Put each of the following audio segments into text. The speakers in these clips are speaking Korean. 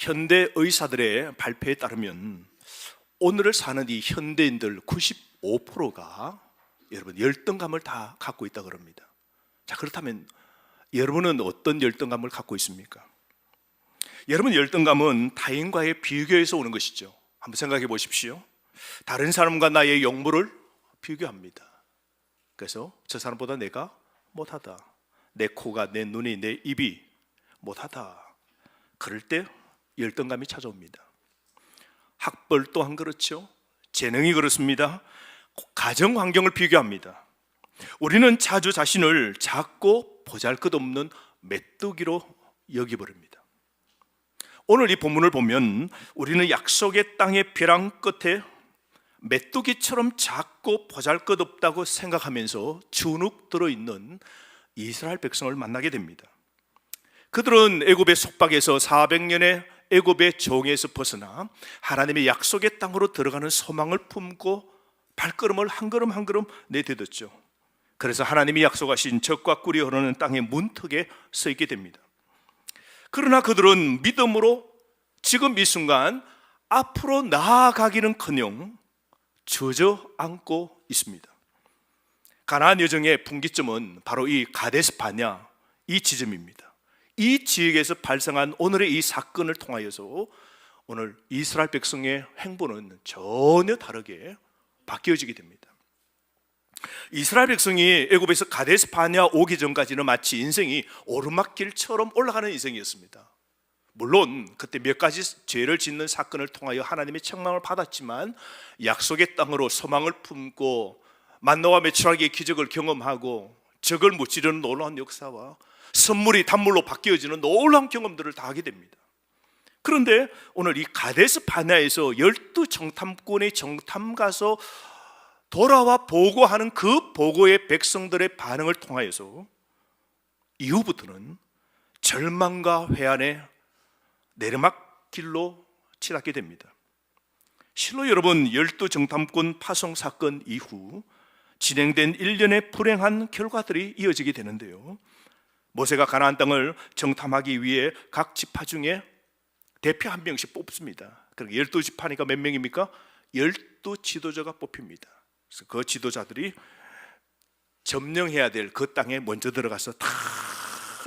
현대 의사들의 발표에 따르면 오늘을 사는 이 현대인들 95%가 여러분 열등감을 다 갖고 있다고 합니다. 자, 그렇다면 여러분은 어떤 열등감을 갖고 있습니까? 여러분, 열등감은 타인과의 비교에서 오는 것이죠. 한번 생각해 보십시오. 다른 사람과 나의 용모를 비교합니다. 그래서 저 사람보다 내가 못하다, 내 코가, 내 눈이, 내 입이 못하다, 그럴 때 열등감이 찾아옵니다. 학벌 또한 그렇죠. 재능이 그렇습니다. 가정 환경을 비교합니다. 우리는 자주 자신을 작고 보잘것없는 메뚜기로 여기버립니다. 오늘 이 본문을 보면 우리는 약속의 땅의 벼랑 끝에 메뚜기처럼 작고 보잘것없다고 생각하면서 주눅 들어있는 이스라엘 백성을 만나게 됩니다. 그들은 애굽의 속박에서 400년의 애굽의 종에서 벗어나 하나님의 약속의 땅으로 들어가는 소망을 품고 발걸음을 한 걸음 한 걸음 내딛었죠. 그래서 하나님이 약속하신 젖과 꿀이 흐르는 땅의 문턱에 서 있게 됩니다. 그러나 그들은 믿음으로 지금 이 순간 앞으로 나아가기는커녕 주저앉고 있습니다. 가나안 여정의 분기점은 바로 이 가데스 바냐, 이 지점입니다. 이 지역에서 발생한 오늘의 이 사건을 통하여서 오늘 이스라엘 백성의 행보는 전혀 다르게 바뀌어지게 됩니다. 이스라엘 백성이 애굽에서 가데스 바냐 오기 전까지는 마치 인생이 오르막길처럼 올라가는 인생이었습니다. 물론 그때 몇 가지 죄를 짓는 사건을 통하여 하나님의 책망을 받았지만 약속의 땅으로 소망을 품고 만나와 메추라기의 기적을 경험하고 적을 무찌르는 놀라운 역사와 선물이 단물로 바뀌어지는 놀라운 경험들을 다 하게 됩니다. 그런데 오늘 이 가데스 바냐에서 12 정탐꾼의 정탐 가서 돌아와 보고하는 그 보고의 백성들의 반응을 통하여서 이후부터는 절망과 회한의 내리막길로 치닫게 됩니다. 실로 여러분, 12 정탐꾼 파송 사건 이후 진행된 일련의 불행한 결과들이 이어지게 되는데요, 모세가 가나안 땅을 정탐하기 위해 각 지파 중에 대표 한 명씩 뽑습니다. 그러니까 12지파니까 몇 명입니까? 12 지도자가 뽑힙니다. 그래서 그 지도자들이 점령해야 될 그 땅에 먼저 들어가서 다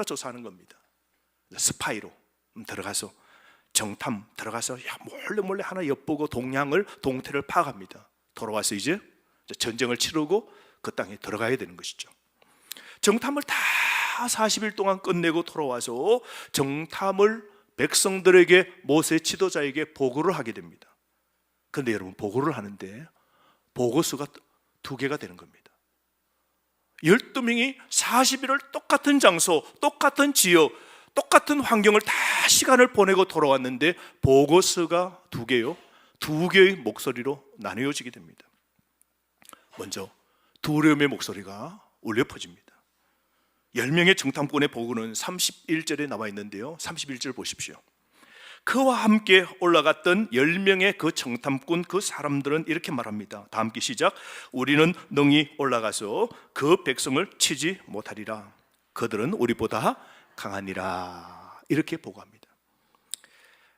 조사하는 겁니다. 스파이로 들어가서 정탐 들어가서 몰래 하나 엿보고 동태를 파악합니다. 돌아와서 이제 전쟁을 치르고 그 땅에 들어가야 되는 것이죠. 정탐을 다 40일 동안 끝내고 돌아와서 정탐을 백성들에게, 모세 지도자에게 보고를 하게 됩니다. 그런데 여러분, 보고를 하는데 보고서가 2개가 되는 겁니다. 12명이 40일을 똑같은 장소, 똑같은 지역, 똑같은 환경을 다 시간을 보내고 돌아왔는데 보고서가 2개요. 2개의 목소리로 나뉘어지게 됩니다. 먼저 두려움의 목소리가 울려 퍼집니다. 10명의 정탐꾼의 보고는 31절에 나와 있는데요, 31절 보십시오. 그와 함께 올라갔던 10명의 그 정탐꾼, 그 사람들은 이렇게 말합니다. 다 함께 시작. 우리는 능히 올라가서 그 백성을 치지 못하리라. 그들은 우리보다 강하니라. 이렇게 보고합니다.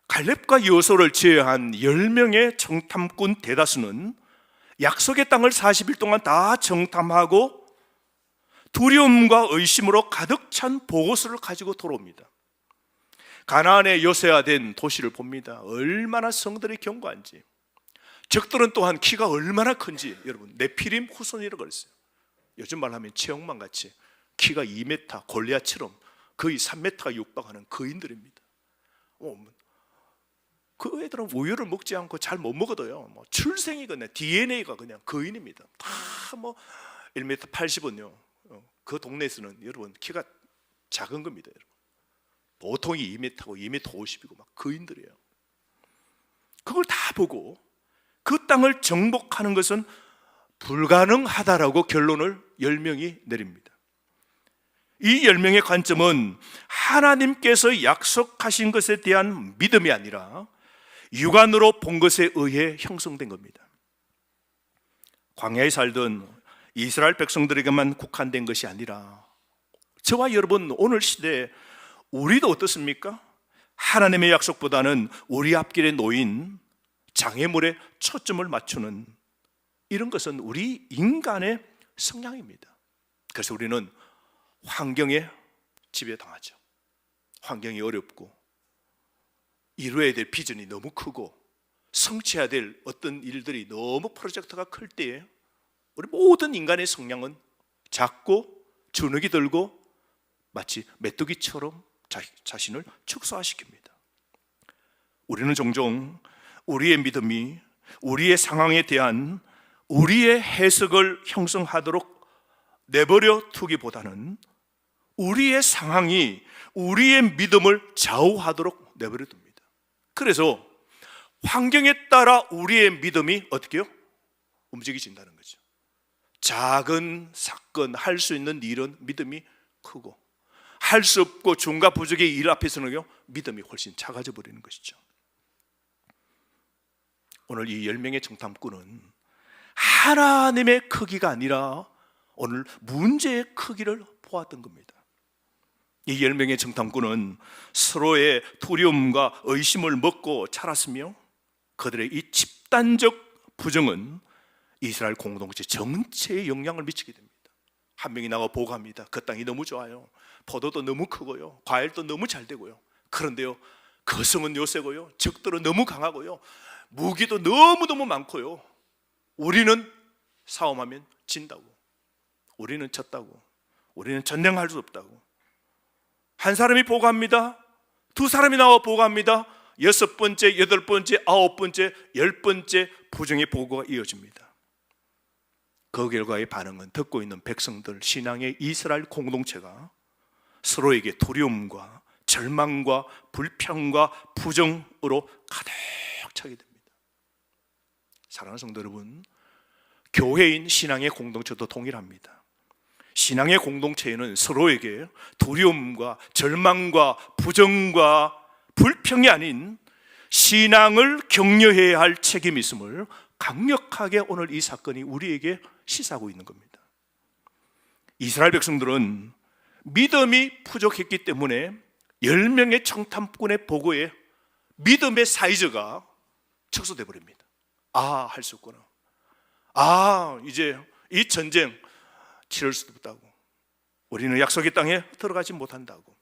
갈렙과 여호수아를 제외한 10명의 정탐꾼 대다수는 약속의 땅을 40일 동안 다 정탐하고 두려움과 의심으로 가득 찬 보고서를 가지고 돌아옵니다. 가나안에 요새화된 도시를 봅니다. 얼마나 성들이 견고한지, 적들은 또한 키가 얼마나 큰지. 여러분, 네피림 후손이라고 그랬어요. 요즘 말하면 체형만 같이 키가 2m, 골리앗처럼 거의 3m가 육박하는 거인들입니다. 그 애들은 우유를 먹지 않고 잘 못 먹어도요, 출생이 그냥 DNA가 그냥 거인입니다. 다 1m 80은요 그 동네에서는 여러분 키가 작은 겁니다. 여러분, 보통이 2m고 2m 50이고 막 거인들이에요. 그걸 다 보고 그 땅을 정복하는 것은 불가능하다라고 결론을 10명이 내립니다. 이 10명의 관점은 하나님께서 약속하신 것에 대한 믿음이 아니라 육안으로 본 것에 의해 형성된 겁니다. 광야에 살던 이스라엘 백성들에게만 국한된 것이 아니라 저와 여러분, 오늘 시대에 우리도 어떻습니까? 하나님의 약속보다는 우리 앞길에 놓인 장애물에 초점을 맞추는 이런 것은 우리 인간의 성향입니다. 그래서 우리는 환경에 지배당하죠. 환경이 어렵고 이루어야 될 비전이 너무 크고 성취해야 될 어떤 일들이 너무 프로젝트가 클 때에 우리 모든 인간의 성향은 작고 주눅이 들고 마치 메뚜기처럼 자신을 축소화시킵니다. 우리는 종종 우리의 믿음이 우리의 상황에 대한 우리의 해석을 형성하도록 내버려 두기보다는 우리의 상황이 우리의 믿음을 좌우하도록 내버려 둡니다. 그래서 환경에 따라 우리의 믿음이 어떻게 해요? 움직여진다는 거죠. 작은 사건, 할 수 있는 일은 믿음이 크고 할 수 없고 중과 부족의 일 앞에서는요 믿음이 훨씬 작아져 버리는 것이죠. 오늘 이 10명의 정탐꾼은 하나님의 크기가 아니라 오늘 문제의 크기를 보았던 겁니다. 이 10명의 정탐꾼은 서로의 두려움과 의심을 먹고 자랐으며 그들의 이 집단적 부정은 이스라엘 공동체 전체에 영향을 미치게 됩니다. 한 명이 나가 보고합니다. 그 땅이 너무 좋아요. 포도도 너무 크고요. 과일도 너무 잘 되고요. 그런데요, 거성은 요새고요. 적들은 너무 강하고요. 무기도 너무너무 많고요. 우리는 싸움하면 진다고. 우리는 졌다고. 우리는 전쟁할 수 없다고. 한 사람이 보고합니다. 두 사람이 나와 보고합니다. 6번째, 8번째, 9번째, 10번째 부정의 보고가 이어집니다. 그 결과의 반응은 듣고 있는 백성들, 신앙의 이스라엘 공동체가 서로에게 두려움과 절망과 불평과 부정으로 가득 차게 됩니다. 사랑하는 성도 여러분, 교회인 신앙의 공동체도 동일합니다. 신앙의 공동체에는 서로에게 두려움과 절망과 부정과 불평이 아닌 신앙을 격려해야 할 책임이 있음을 강력하게 오늘 이 사건이 우리에게 시사하고 있는 겁니다. 이스라엘 백성들은 믿음이 부족했기 때문에 10명의 정탐꾼의 보고에 믿음의 사이즈가 축소돼 버립니다. 아, 할 수 없구나. 아, 이제 이 전쟁 치를 수도 없다고. 우리는 약속의 땅에 들어가지 못한다고.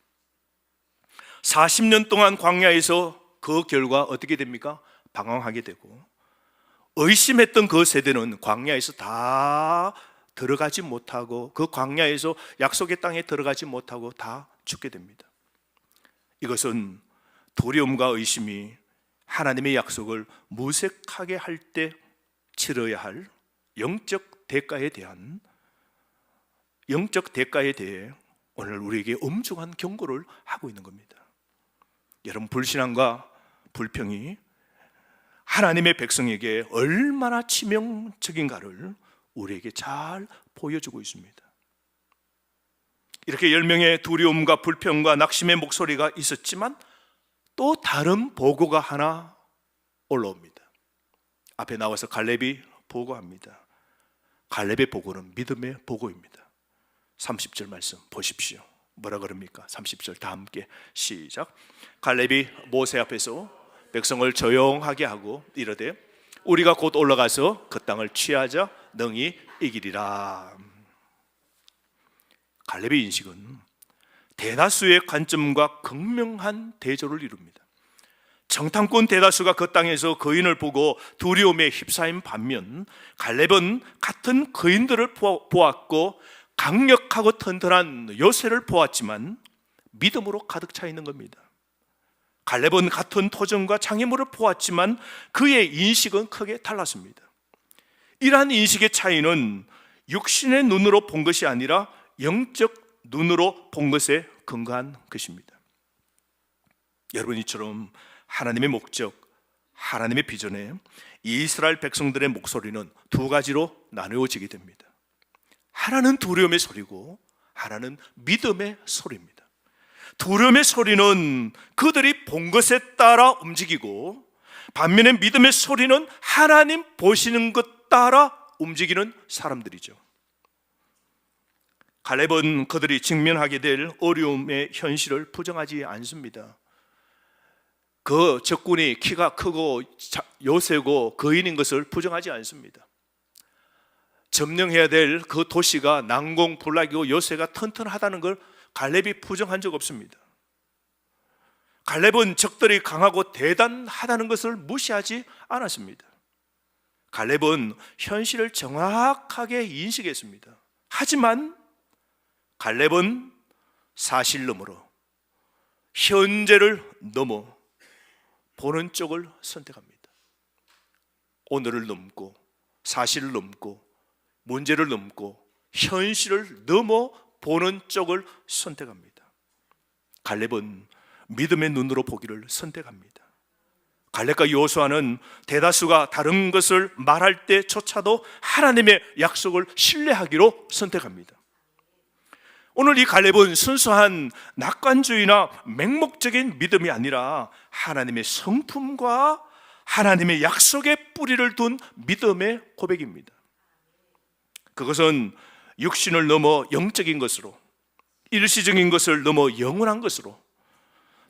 40년 동안 광야에서 그 결과 어떻게 됩니까? 방황하게 되고, 의심했던 그 세대는 광야에서 다 들어가지 못하고 그 광야에서 약속의 땅에 들어가지 못하고 다 죽게 됩니다. 이것은 두려움과 의심이 하나님의 약속을 무색하게 할 때 치러야 할 영적 대가에 대해 오늘 우리에게 엄중한 경고를 하고 있는 겁니다. 여러분, 불신앙과 불평이 하나님의 백성에게 얼마나 치명적인가를 우리에게 잘 보여주고 있습니다. 이렇게 10명의 두려움과 불평과 낙심의 목소리가 있었지만 또 다른 보고가 하나 올라옵니다. 앞에 나와서 갈렙이 보고합니다. 갈렙의 보고는 믿음의 보고입니다. 30절 말씀 보십시오. 뭐라 그럽니까? 30절 다 함께 시작. 갈렙이 모세 앞에서 백성을 조용하게 하고 이르되 우리가 곧 올라가서 그 땅을 취하자 능히 이기리라. 갈렙의 인식은 대다수의 관점과 극명한 대조를 이룹니다. 정탐꾼 대다수가 그 땅에서 거인을 보고 두려움에 휩싸인 반면 갈렙은 같은 거인들을 보았고 강력하고 튼튼한 요새를 보았지만 믿음으로 가득 차 있는 겁니다. 갈렙은 같은 토종과 장애물을 보았지만 그의 인식은 크게 달랐습니다. 이러한 인식의 차이는 육신의 눈으로 본 것이 아니라 영적 눈으로 본 것에 근거한 것입니다. 여러분, 이처럼 하나님의 목적, 하나님의 비전에 이스라엘 백성들의 목소리는 두 가지로 나누어지게 됩니다. 하나는 두려움의 소리고 하나는 믿음의 소리입니다. 두려움의 소리는 그들이 본 것에 따라 움직이고, 반면에 믿음의 소리는 하나님 보시는 것 따라 움직이는 사람들이죠. 갈렙은 그들이 직면하게 될 어려움의 현실을 부정하지 않습니다. 그 적군이 키가 크고 요새고 거인인 것을 부정하지 않습니다. 점령해야 될 그 도시가 난공불락이고 요새가 튼튼하다는 걸 갈렙이 부정한 적 없습니다. 갈렙은 적들이 강하고 대단하다는 것을 무시하지 않았습니다. 갈렙은 현실을 정확하게 인식했습니다. 하지만 갈렙은 사실 너머로, 현재를 넘어 보는 쪽을 선택합니다. 오늘을 넘고 사실을 넘고 문제를 넘고 현실을 넘어 보는 쪽을 선택합니다. 갈렙은 믿음의 눈으로 보기를 선택합니다. 갈렙과 여호수아는 대다수가 다른 것을 말할 때조차도 하나님의 약속을 신뢰하기로 선택합니다. 오늘 이 갈렙은 순수한 낙관주의나 맹목적인 믿음이 아니라 하나님의 성품과 하나님의 약속의 뿌리를 둔 믿음의 고백입니다. 그것은 육신을 넘어 영적인 것으로, 일시적인 것을 넘어 영원한 것으로,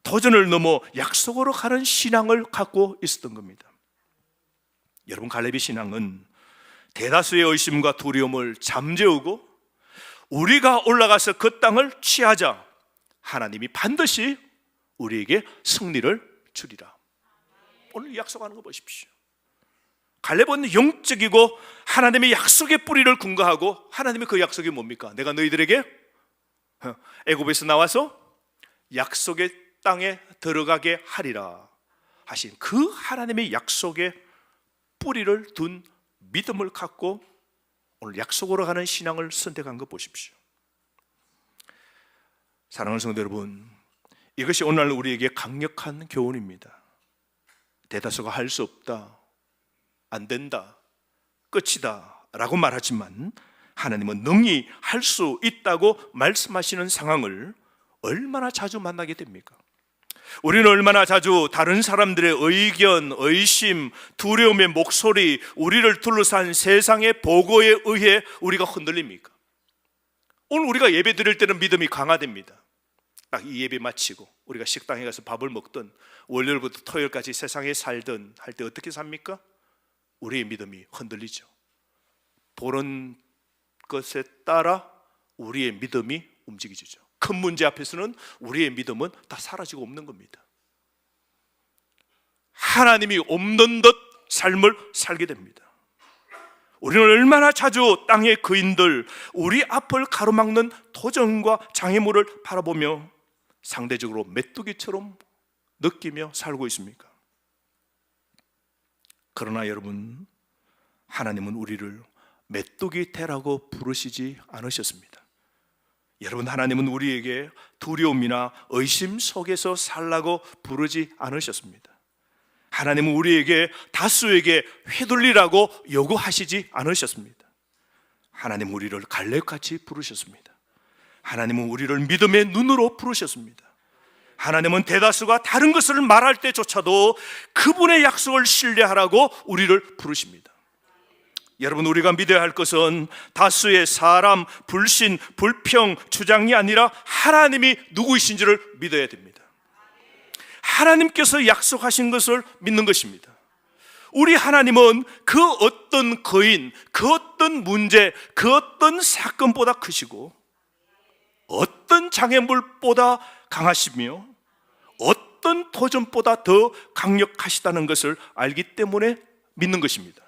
도전을 넘어 약속으로 가는 신앙을 갖고 있었던 겁니다. 여러분, 갈렙의 신앙은 대다수의 의심과 두려움을 잠재우고 우리가 올라가서 그 땅을 취하자 하나님이 반드시 우리에게 승리를 주리라. 오늘 약속하는 거 보십시오. 갈렙은 영적이고 하나님의 약속의 뿌리를 근거하고, 하나님의 그 약속이 뭡니까? 내가 너희들에게 애굽에서 나와서 약속의 땅에 들어가게 하리라 하신 그 하나님의 약속의 뿌리를 둔 믿음을 갖고 오늘 약속으로 가는 신앙을 선택한 거 보십시오. 사랑하는 성도 여러분, 이것이 오늘 우리에게 강력한 교훈입니다. 대다수가 할 수 없다, 안 된다, 끝이다 라고 말하지만 하나님은 능히 할 수 있다고 말씀하시는 상황을 얼마나 자주 만나게 됩니까? 우리는 얼마나 자주 다른 사람들의 의견, 의심, 두려움의 목소리, 우리를 둘러싼 세상의 보고에 의해 우리가 흔들립니까? 오늘 우리가 예배 드릴 때는 믿음이 강화됩니다. 딱 이 예배 마치고 우리가 식당에 가서 밥을 먹든 월요일부터 토요일까지 세상에 살든 할 때 어떻게 삽니까? 우리의 믿음이 흔들리죠. 보는 것에 따라 우리의 믿음이 움직이죠. 큰 문제 앞에서는 우리의 믿음은 다 사라지고 없는 겁니다. 하나님이 없는 듯 삶을 살게 됩니다. 우리는 얼마나 자주 땅의 거인들, 우리 앞을 가로막는 도전과 장애물을 바라보며 상대적으로 메뚜기처럼 느끼며 살고 있습니까? 그러나 여러분, 하나님은 우리를 메뚜기 태라고 부르시지 않으셨습니다. 여러분, 하나님은 우리에게 두려움이나 의심 속에서 살라고 부르지 않으셨습니다. 하나님은 우리에게 다수에게 휘둘리라고 요구하시지 않으셨습니다. 하나님은 우리를 갈렙같이 부르셨습니다. 하나님은 우리를 믿음의 눈으로 부르셨습니다. 하나님은 대다수가 다른 것을 말할 때조차도 그분의 약속을 신뢰하라고 우리를 부르십니다. 여러분, 우리가 믿어야 할 것은 다수의 사람, 불신, 불평, 주장이 아니라 하나님이 누구이신지를 믿어야 됩니다. 하나님께서 약속하신 것을 믿는 것입니다. 우리 하나님은 그 어떤 거인, 그 어떤 문제, 그 어떤 사건보다 크시고 어떤 장애물보다 강하시며 어떤 도전보다 더 강력하시다는 것을 알기 때문에 믿는 것입니다.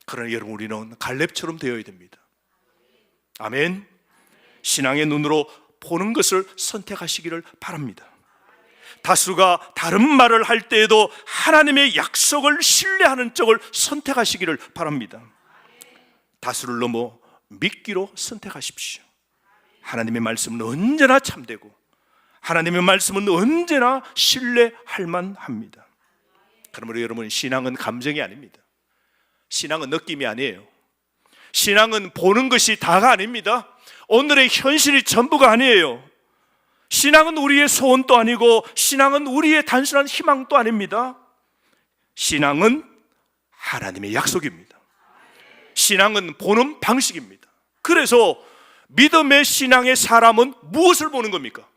그러나 여러분, 우리는 갈렙처럼 되어야 됩니다. 아멘. 신앙의 눈으로 보는 것을 선택하시기를 바랍니다. 다수가 다른 말을 할 때에도 하나님의 약속을 신뢰하는 쪽을 선택하시기를 바랍니다. 다수를 넘어 믿기로 선택하십시오. 하나님의 말씀은 언제나 참되고 하나님의 말씀은 언제나 신뢰할 만합니다. 그러므로 여러분, 신앙은 감정이 아닙니다. 신앙은 느낌이 아니에요. 신앙은 보는 것이 다가 아닙니다. 오늘의 현실이 전부가 아니에요. 신앙은 우리의 소원도 아니고 신앙은 우리의 단순한 희망도 아닙니다. 신앙은 하나님의 약속입니다. 신앙은 보는 방식입니다. 그래서 믿음의 신앙의 사람은 무엇을 보는 겁니까?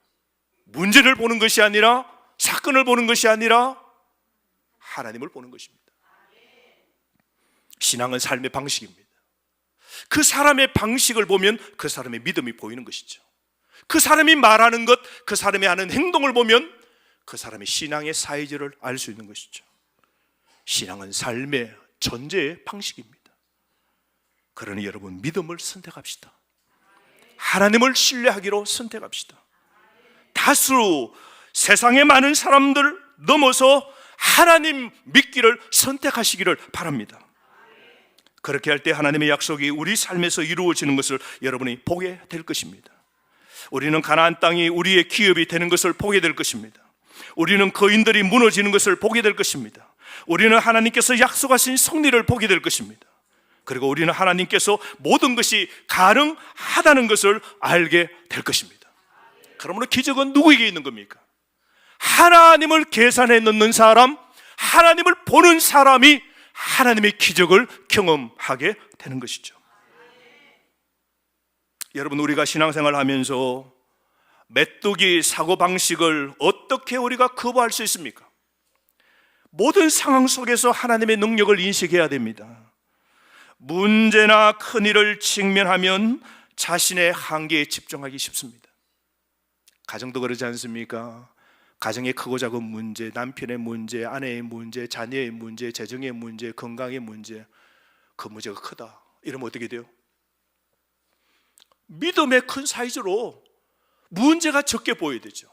문제를 보는 것이 아니라 사건을 보는 것이 아니라 하나님을 보는 것입니다. 신앙은 삶의 방식입니다. 그 사람의 방식을 보면 그 사람의 믿음이 보이는 것이죠. 그 사람이 말하는 것, 그 사람이 하는 행동을 보면 그 사람의 신앙의 사이즈를 알 수 있는 것이죠. 신앙은 삶의 전제의 방식입니다. 그러니 여러분, 믿음을 선택합시다. 하나님을 신뢰하기로 선택합시다. 다수 세상의 많은 사람들 넘어서 하나님 믿기를 선택하시기를 바랍니다. 그렇게 할 때 하나님의 약속이 우리 삶에서 이루어지는 것을 여러분이 보게 될 것입니다. 우리는 가나안 땅이 우리의 기업이 되는 것을 보게 될 것입니다. 우리는 거인들이 무너지는 것을 보게 될 것입니다. 우리는 하나님께서 약속하신 승리를 보게 될 것입니다. 그리고 우리는 하나님께서 모든 것이 가능하다는 것을 알게 될 것입니다. 그러므로 기적은 누구에게 있는 겁니까? 하나님을 계산해 넣는 사람, 하나님을 보는 사람이 하나님의 기적을 경험하게 되는 것이죠. 여러분, 우리가 신앙생활을 하면서 메뚜기 사고방식을 어떻게 우리가 거부할 수 있습니까? 모든 상황 속에서 하나님의 능력을 인식해야 됩니다. 문제나 큰일을 직면하면 자신의 한계에 집중하기 쉽습니다. 가정도 그러지 않습니까? 가정의 크고 작은 문제, 남편의 문제, 아내의 문제, 자녀의 문제, 재정의 문제, 건강의 문제, 그 문제가 크다 이러면 어떻게 돼요? 믿음의 큰 사이즈로 문제가 적게 보여야 되죠.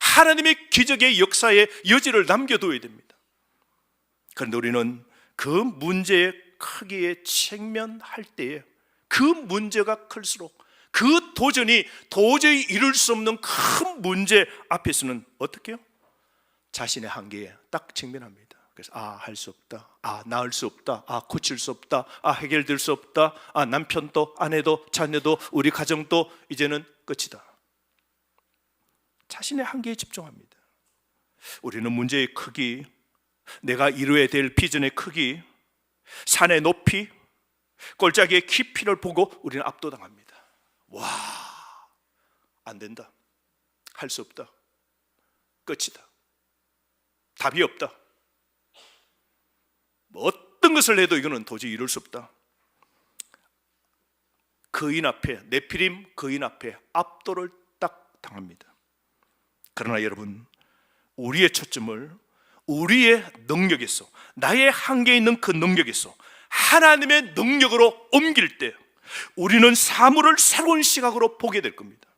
하나님의 기적의 역사에 여지를 남겨둬야 됩니다. 그런데 우리는 그 문제의 크기에 직면할 때에 그 문제가 클수록 그 도전이 도저히 이룰 수 없는 큰 문제 앞에서는 어떻게 해요? 자신의 한계에 딱 직면합니다. 그래서 할 수 없다, 나을 수 없다, 고칠 수 없다, 해결될 수 없다, 남편도 아내도 자녀도 우리 가정도 이제는 끝이다. 자신의 한계에 집중합니다. 우리는 문제의 크기, 내가 이루어야 될 비전의 크기, 산의 높이, 골짜기의 깊이를 보고 우리는 압도당합니다. 와, 안 된다, 할 수 없다, 끝이다, 답이 없다, 뭐 어떤 것을 해도 이거는 도저히 이룰 수 없다. 거인 앞에, 네피림 거인 앞에 압도를 딱 당합니다. 그러나 여러분, 우리의 초점을 우리의 능력에서, 나의 한계에 있는 그 능력에서 하나님의 능력으로 옮길 때 우리는 사물을 새로운 시각으로 보게 될 겁니다.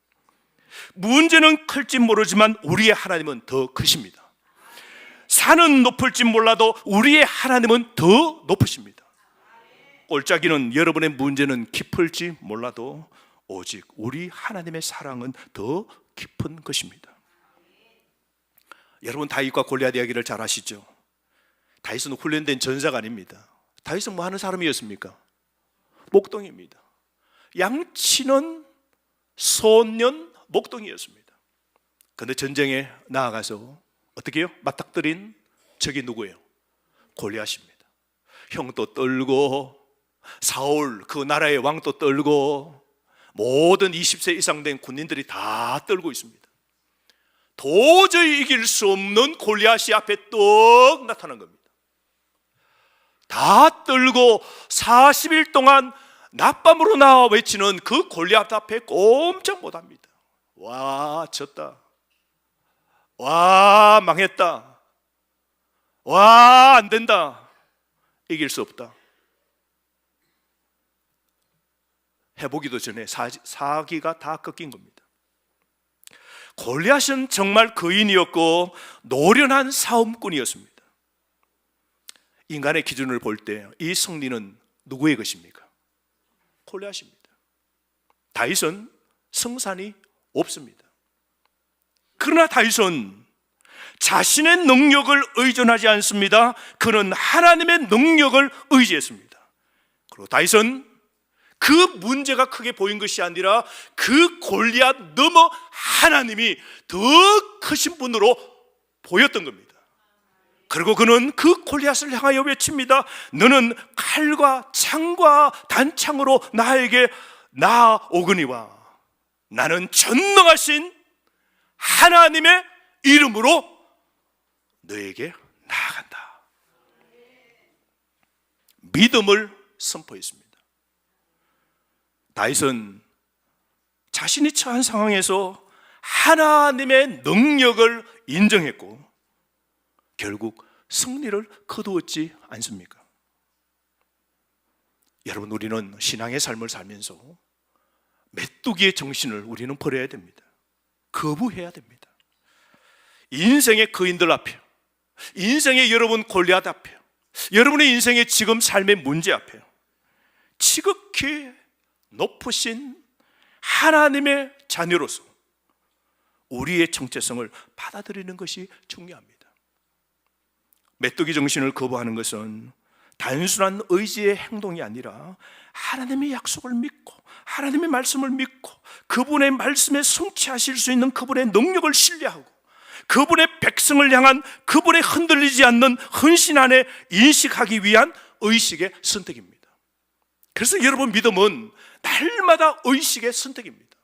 문제는 클지 모르지만 우리의 하나님은 더 크십니다. 산은 높을지 몰라도 우리의 하나님은 더 높으십니다. 골짜기는, 여러분의 문제는 깊을지 몰라도 오직 우리 하나님의 사랑은 더 깊은 것입니다. 여러분, 다윗과 골리앗 이야기를 잘 아시죠? 다윗은 훈련된 전사가 아닙니다. 다윗은 뭐 하는 사람이었습니까? 목동입니다. 양치는 소년 목동이었습니다. 그런데 전쟁에 나아가서 어떻게 해요? 맞닥뜨린 적이 누구예요? 골리앗입니다. 형도 떨고 사울 그 나라의 왕도 떨고 모든 20세 이상 된 군인들이 다 떨고 있습니다. 도저히 이길 수 없는 골리앗이 앞에 떡 나타난 겁니다. 다 떨고 40일 동안 낮밤으로 나와 외치는 그 골리앗 앞에 꼼짝 못합니다. 와, 졌다. 와, 망했다. 와, 안 된다. 이길 수 없다. 해보기도 전에 사기가 다 꺾인 겁니다. 골리앗은 정말 거인이었고 노련한 싸움꾼이었습니다. 인간의 기준을 볼 때 이 승리는 누구의 것입니까? 골리앗입니다. 다윗은 승산이 없습니다. 그러나 다윗은 자신의 능력을 의존하지 않습니다. 그는 하나님의 능력을 의지했습니다. 그리고 다윗은 그 문제가 크게 보인 것이 아니라 그 골리앗 넘어 하나님이 더 크신 분으로 보였던 겁니다. 그리고 그는 그 골리앗을 향하여 외칩니다. 너는 칼과 창과 단창으로 나에게 나오거니와 나는 전능하신 하나님의 이름으로 너에게 나아간다. 믿음을 선포했습니다. 다윗은 자신이 처한 상황에서 하나님의 능력을 인정했고 결국 승리를 거두었지 않습니까? 여러분, 우리는 신앙의 삶을 살면서 메뚜기의 정신을 우리는 버려야 됩니다. 거부해야 됩니다. 인생의 거인들 앞에, 인생의 여러분 골리앗 앞에, 여러분의 인생의 지금 삶의 문제 앞에 지극히 높으신 하나님의 자녀로서 우리의 정체성을 받아들이는 것이 중요합니다. 메뚜기 정신을 거부하는 것은 단순한 의지의 행동이 아니라 하나님의 약속을 믿고 하나님의 말씀을 믿고 그분의 말씀에 성취하실 수 있는 그분의 능력을 신뢰하고 그분의 백성을 향한 그분의 흔들리지 않는 헌신 안에 인식하기 위한 의식의 선택입니다. 그래서 여러분, 믿음은 날마다 의식의 선택입니다.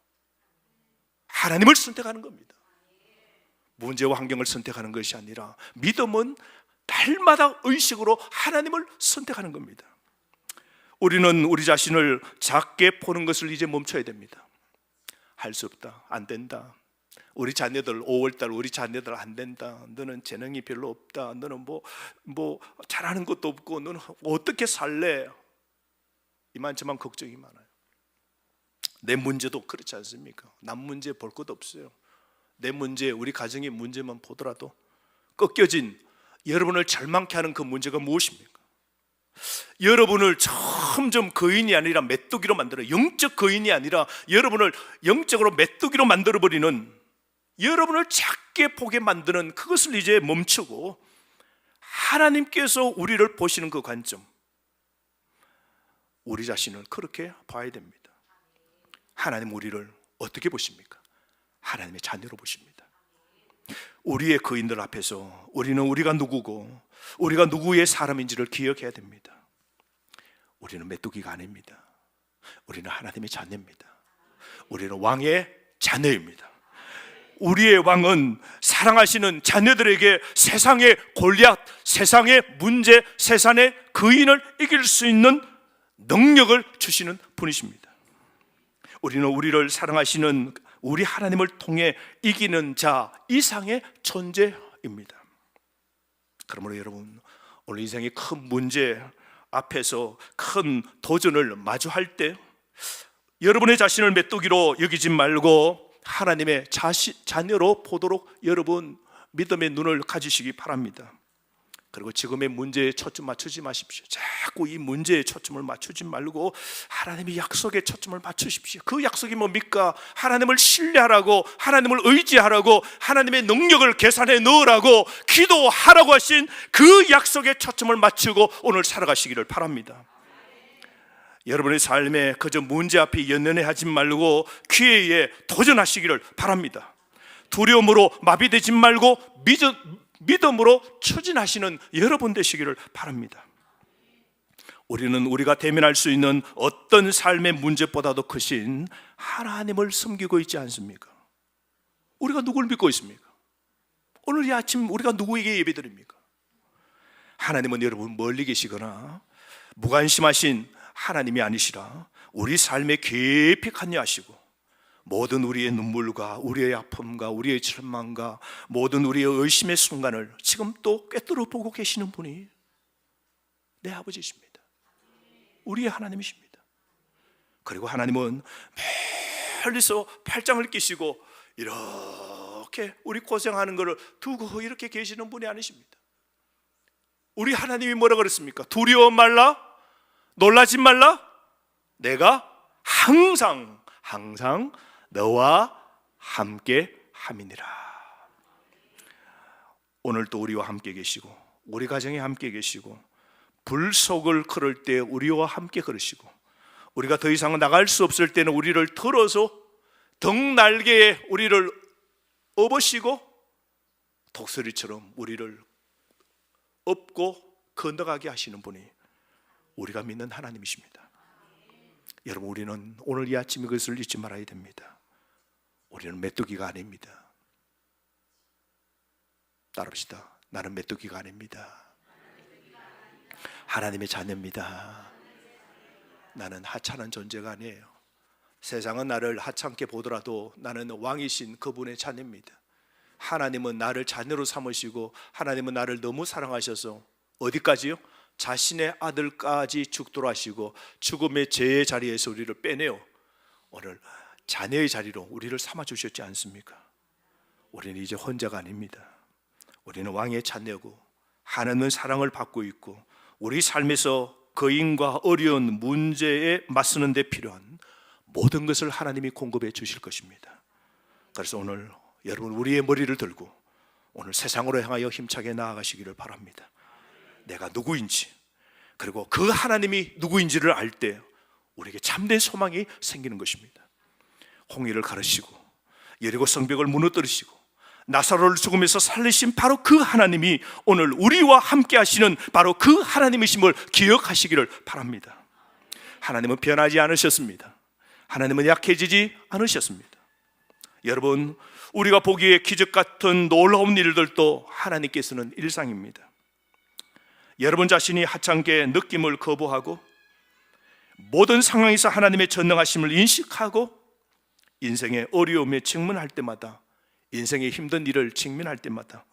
하나님을 선택하는 겁니다. 문제와 환경을 선택하는 것이 아니라 믿음은 날마다 의식으로 하나님을 선택하는 겁니다. 우리는 우리 자신을 작게 보는 것을 이제 멈춰야 됩니다. 할 수 없다, 안 된다, 우리 자녀들 5월달 우리 자녀들 안 된다, 너는 재능이 별로 없다, 너는 뭐 잘하는 것도 없고 너는 어떻게 살래, 이만저만 걱정이 많아요. 내 문제도 그렇지 않습니까? 남 문제 볼 것도 없어요. 내 문제, 우리 가정의 문제만 보더라도 꺾여진 여러분을 절망케 하는 그 문제가 무엇입니까? 여러분을 점점 거인이 아니라 메뚜기로 만들어, 영적 거인이 아니라 여러분을 영적으로 메뚜기로 만들어버리는, 여러분을 작게 보게 만드는 그것을 이제 멈추고 하나님께서 우리를 보시는 그 관점, 우리 자신을 그렇게 봐야 됩니다. 하나님 우리를 어떻게 보십니까? 하나님의 자녀로 보십니다. 우리의 거인들 앞에서 우리는 우리가 누구고 우리가 누구의 사람인지를 기억해야 됩니다. 우리는 메뚜기가 아닙니다. 우리는 하나님의 자녀입니다. 우리는 왕의 자녀입니다. 우리의 왕은 사랑하시는 자녀들에게 세상의 골리앗, 세상의 문제, 세상의 거인을 이길 수 있는 능력을 주시는 분이십니다. 우리는 우리를 사랑하시는 우리 하나님을 통해 이기는 자 이상의 존재입니다. 그러므로 여러분, 오늘 인생의 큰 문제 앞에서 큰 도전을 마주할 때 여러분의 자신을 메뚜기로 여기지 말고 하나님의 자녀로 보도록 여러분 믿음의 눈을 가지시기 바랍니다. 그리고 지금의 문제에 초점 맞추지 마십시오. 자꾸 이 문제에 초점을 맞추지 말고 하나님의 약속에 초점을 맞추십시오. 그 약속이 뭡니까? 하나님을 신뢰하라고, 하나님을 의지하라고, 하나님의 능력을 계산해 넣으라고, 기도하라고 하신 그 약속에 초점을 맞추고 오늘 살아가시기를 바랍니다. 여러분의 삶에 그저 문제 앞에 연연해하지 말고 기회에 도전하시기를 바랍니다. 두려움으로 마비되지 말고 믿음으로 추진하시는 여러분 되시기를 바랍니다. 우리는 우리가 대면할 수 있는 어떤 삶의 문제보다도 크신 하나님을 섬기고 있지 않습니까? 우리가 누구를 믿고 있습니까? 오늘 이 아침 우리가 누구에게 예배드립니까? 하나님은 여러분 멀리 계시거나 무관심하신 하나님이 아니시라 우리 삶에 깊이 관여하시고 모든 우리의 눈물과 우리의 아픔과 우리의 절망과 모든 우리의 의심의 순간을 지금 또 꿰뚫어 보고 계시는 분이 내 아버지십니다. 우리의 하나님이십니다. 그리고 하나님은 멀리서 팔짱을 끼시고 이렇게 우리 고생하는 것을 두고 이렇게 계시는 분이 아니십니다. 우리 하나님이 뭐라 그랬습니까? 두려워 말라, 놀라지 말라, 내가 항상 너와 함께 함이니라. 오늘 또 우리와 함께 계시고 우리 가정에 함께 계시고 불속을 걸을 때 우리와 함께 걸으시고 우리가 더 이상 나갈 수 없을 때는 우리를 들어서 덩날개에 우리를 업으시고 독수리처럼 우리를 업고 건너가게 하시는 분이 우리가 믿는 하나님이십니다. 여러분, 우리는 오늘 이 아침 이것을 잊지 말아야 됩니다. 우리는 메뚜기가 아닙니다. 따라합시다. 나는 메뚜기가 아닙니다. 하나님의 자녀입니다. 나는 하찮은 존재가 아니에요. 세상은 나를 하찮게 보더라도 나는 왕이신 그분의 자녀입니다. 하나님은 나를 자녀로 삼으시고 하나님은 나를 너무 사랑하셔서 어디까지요? 자신의 아들까지 죽도록 하시고 죽음의 죄의 자리에서 우리를 빼내어 오늘 자녀의 자리로 우리를 삼아주셨지 않습니까? 우리는 이제 혼자가 아닙니다. 우리는 왕의 자녀고 하나님은 사랑을 받고 있고 우리 삶에서 거인과 어려운 문제에 맞서는 데 필요한 모든 것을 하나님이 공급해 주실 것입니다. 그래서 오늘 여러분 우리의 머리를 들고 오늘 세상으로 향하여 힘차게 나아가시기를 바랍니다. 내가 누구인지 그리고 그 하나님이 누구인지를 알 때 우리에게 참된 소망이 생기는 것입니다. 홍해를 가르시고 여리고 성벽을 무너뜨리시고 나사로를 죽음에서 살리신 바로 그 하나님이 오늘 우리와 함께 하시는 바로 그 하나님이심을 기억하시기를 바랍니다. 하나님은 변하지 않으셨습니다. 하나님은 약해지지 않으셨습니다. 여러분 우리가 보기에 기적 같은 놀라운 일들도 하나님께서는 일상입니다. 여러분 자신이 하찮게 느낌을 거부하고 모든 상황에서 하나님의 전능하심을 인식하고 인생의 어려움에 직면할 때마다 인생의 힘든 일을 직면할 때마다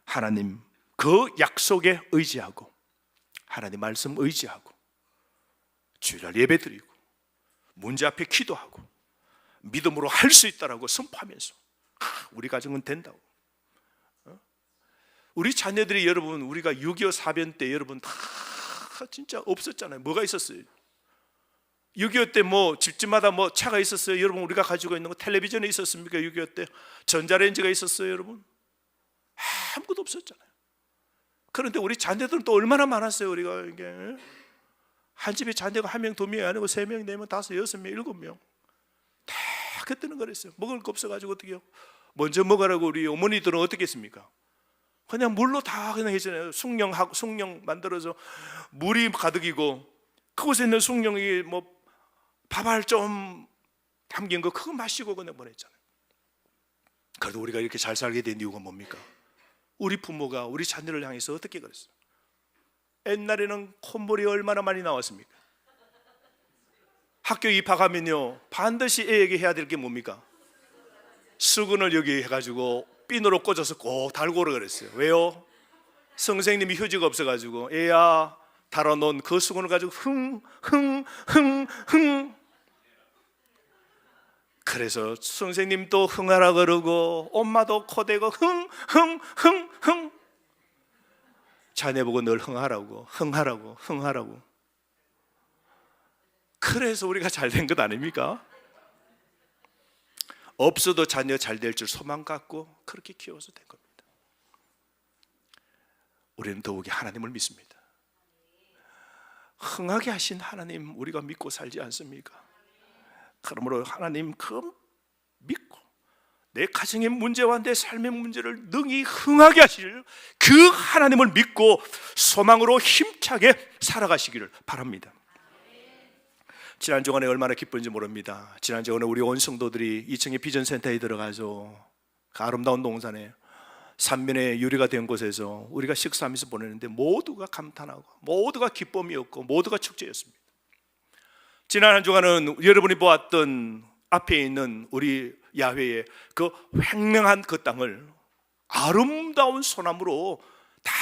하나님 그 약속에 의지하고 하나님 말씀 의지하고 주일날 예배드리고 문제 앞에 기도하고 믿음으로 할 수 있다라고 선포하면서 우리 가정은 된다고. 우리 자녀들이 여러분 우리가 6.25 사변 때 여러분 다 진짜 없었잖아요. 뭐가 있었어요? 6.25 때 뭐 집집마다 뭐 차가 있었어요. 여러분 우리가 가지고 있는 거 텔레비전에 있었습니까? 6.25 때 전자레인지가 있었어요. 여러분 아무것도 없었잖아요. 그런데 우리 자녀들은 또 얼마나 많았어요. 우리가 이게 한 집에 자녀가 1명, 2명이 아니고 3명, 4명, 5, 6명, 7명 다 그때는 그랬어요. 먹을 거 없어가지고 어떻게요? 먼저 먹으라고 우리 어머니들은 어떻게 했습니까? 그냥 물로 다 그냥 했잖아요. 숭늉 만들어서 물이 가득이고 그곳에 있는 숭늉이 뭐 밥알 좀 담긴 거 그거 마시고 그냥 보냈잖아요. 그래도 우리가 이렇게 잘 살게 된 이유가 뭡니까? 우리 부모가 우리 자녀를 향해서 어떻게 그랬어요? 옛날에는 콧물이 얼마나 많이 나왔습니까? 학교 입학하면요 반드시 애에게 해야 될 게 뭡니까? 수건을 여기 해가지고 핀으로 꽂아서 꼭 달고 오라 그랬어요. 왜요? 선생님이 휴지가 없어가지고 애야 달아놓은 그 수건을 가지고 흥 그래서 선생님도 흥하라 그러고 엄마도 코대고 흥 자네 보고 늘 흥하라고 그래서 우리가 잘 된 것 아닙니까? 없어도 자녀 잘 될 줄 소망 갖고 그렇게 키워서 된 겁니다. 우리는 더욱이 하나님을 믿습니다. 흥하게 하신 하나님 우리가 믿고 살지 않습니까? 그러므로 하나님 그 믿고 내 가정의 문제와 내 삶의 문제를 능히 흥하게 하실 그 하나님을 믿고 소망으로 힘차게 살아가시기를 바랍니다. 지난 주간에 얼마나 기쁜지 모릅니다. 지난 주간에 우리 온 성도들이 2층의 비전센터에 들어가서 그 아름다운 동산에 삼면의 유리가 된 곳에서 우리가 식사하면서 보내는데 모두가 감탄하고 모두가 기쁨이었고 모두가 축제였습니다. 지난 한 주간은 여러분이 보았던 앞에 있는 우리 야훼의 그 횡명한 그 땅을 아름다운 소나무로 다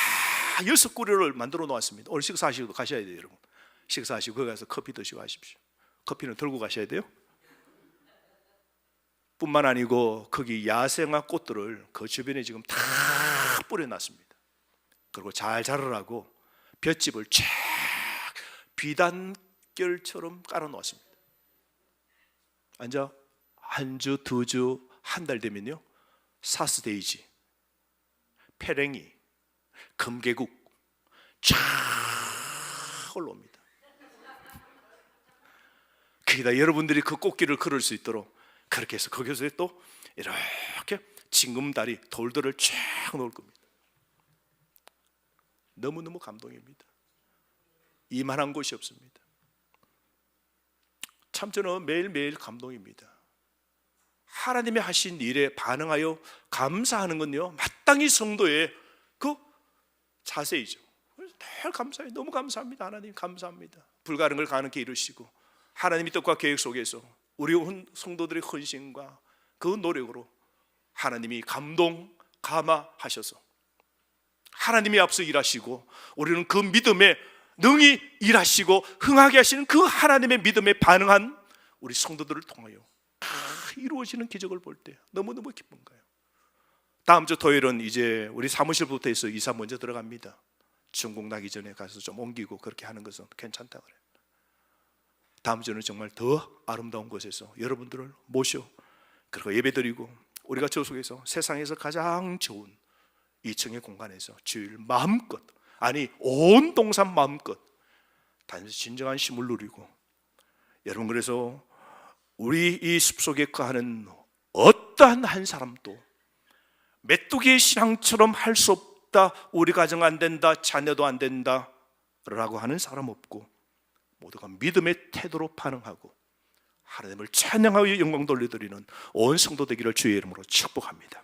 6그루를 만들어 놓았습니다. 오늘 식사하시고 가셔야 돼요. 여러분 식사하시고 거기 가서 커피 드시고 하십시오. 커피는 들고 가셔야 돼요. 뿐만 아니고 거기 야생화 꽃들을 그 주변에 지금 다 뿌려놨습니다. 그리고 잘 자라라고 볏짚을 쫙 비단결처럼 깔아놓았습니다. 앉아 한 주, 2주, 한 달 되면요 사스데이지, 페랭이, 금계국 쫙 올라옵니다. 거기다 여러분들이 그 꽃길을 걸을 수 있도록 그렇게 해서 거기서 또 이렇게 징금다리 돌들을 쫙 놓을 겁니다. 너무너무 감동입니다. 이만한 곳이 없습니다. 참 저는 매일매일 감동입니다. 하나님이 하신 일에 반응하여 감사하는 건요 마땅히 성도의 그 자세이죠. 늘 감사해요. 너무 감사합니다. 하나님 감사합니다. 불가능한 걸 가능케 이루시고 하나님의 뜻과 계획 속에서 우리 성도들의 헌신과 그 노력으로 하나님이 감동, 감화하셔서 하나님이 앞서 일하시고 우리는 그 믿음에 능히 일하시고 흥하게 하시는 그 하나님의 믿음에 반응한 우리 성도들을 통하여 이루어지는 기적을 볼 때 너무너무 기쁜 거예요. 다음 주 토요일은 이제 우리 사무실부터 해서 이사 먼저 들어갑니다. 중국 나기 전에 가서 좀 옮기고 그렇게 하는 것은 괜찮다 그래요. 다음 주는 정말 더 아름다운 곳에서 여러분들을 모셔 그리고 예배드리고 우리가 저 속에서 세상에서 가장 좋은 2층의 공간에서 주일 마음껏, 아니 온 동산 마음껏 다니면서 진정한 쉼을 누리고, 여러분 그래서 우리 이 숲속에 거하는 어떠한 한 사람도 메뚜기의 신앙처럼 할 수 없다, 우리 가정 안 된다, 자녀도 안 된다 라고 하는 사람 없고, 모두가 믿음의 태도로 반응하고 하나님을 찬양하여 영광 돌려드리는 온 성도 되기를 주의 이름으로 축복합니다.